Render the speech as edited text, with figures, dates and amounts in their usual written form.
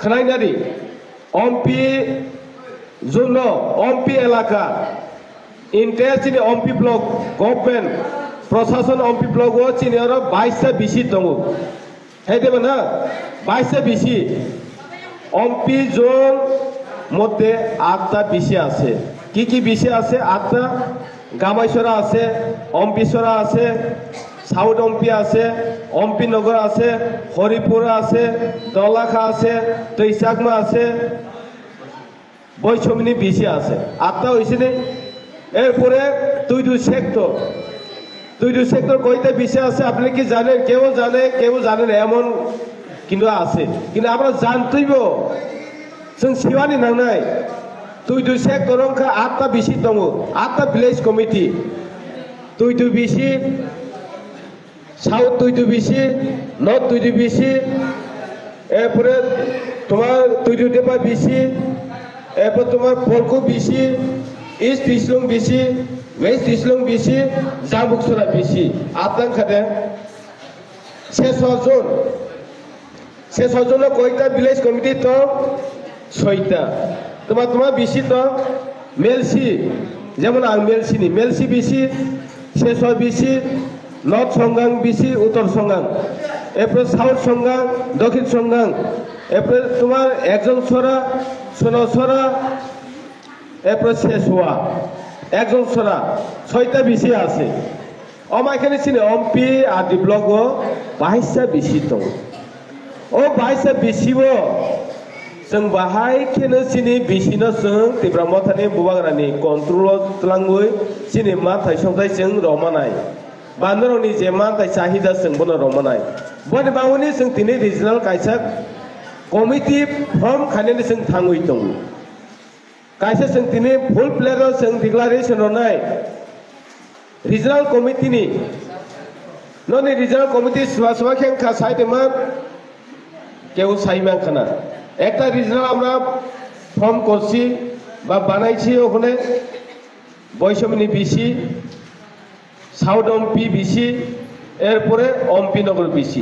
খানাইনারি অম্পি জন্য অম্পি এলাকা ইন্টারেস্ট চিনি অম্পি ব্লক গভর্নমেন্ট প্রশাসন অম্পি ব্লক ও চিনি আর 22টা বিসি দङ হেদেবে না 22টা বিসি অম্পি জোন মধ্যে 8টা বিসি আছে কি বিসি আছে 8টা গামাইছড়া আছে অম্পিছড়া আছে সাউথ অম্পি আছে অম্পি নগর আছে হরিপুরা আছে দলাখা আছে তৈচাকমা আছে বৈষম্যনী বিসি আছে 8টা হয়েছে নে এরপরে দুই সেক্টর কয়টা বিসি আছে আপনি কি জানেন কেউ জানে না এমন কিন্তু আছে কিন্তু আমরা জানতেইব जों सिवानि नांनाय दुइ सेक्टर 8टा बिसि दङ 8टा विलेज कमिटी दुइ बिसि साउथ दुइ बिसि नर्थ दुइ बिसि एरपरे তোমার दुइ देपा बिसि एरपर তোমার फलको बिसि ईस्ट दिसलुं बिसि वेस्ट दिसलुं बिसि जामुकसरा बिसि 8टा खादे सेसजन कयटा विलेज कमिटी तो 6টা তোমার বিসি তো মেলসি যেমন আং মেলসি বিসি শেষ বিসি নর্থ সংগাং বিসি উত্তর সংগাং এরপরে সাউথ সংগাং দক্ষিণ সংগাং এরপরে তোমার একজন ছড়া সোনাছড়া এরপরে শেষ হওয়া একজন ছড়া 6টা বিসি আছে এখানে চিনি অম্পি আদি ব্লক 22টা বিসি দङ 22টা বিসিব जों बाहाय केनो सिनि बिसिनो जों तिब्रामा थानि बुबाग्रानि कन्ट्रोल तलांगुय सिनि मा थाइसंथाय जों रमानाय बान्दरनि जे मा थाइ चाहिदा जों बनो रमानाय बने बावनि जों तिनि रिजनल कायसा कमिटि फर्म खानेनि जों थांगुय दं कायसा जों तिनि फुल प्लेयर जों डिक्लारेशन होनाय रिजनल कमिटिनि ननि रिजनल कमिटि सुवा खेंखा साइदमा केउ साइमान खाना একটা রিজনাল আমরা ফর্ম করছি বা বানাইছি ওখানে বৈষম্যনী বিসি সাউথ অম্পি বিসি এরপরে অম্পি নগর বিসি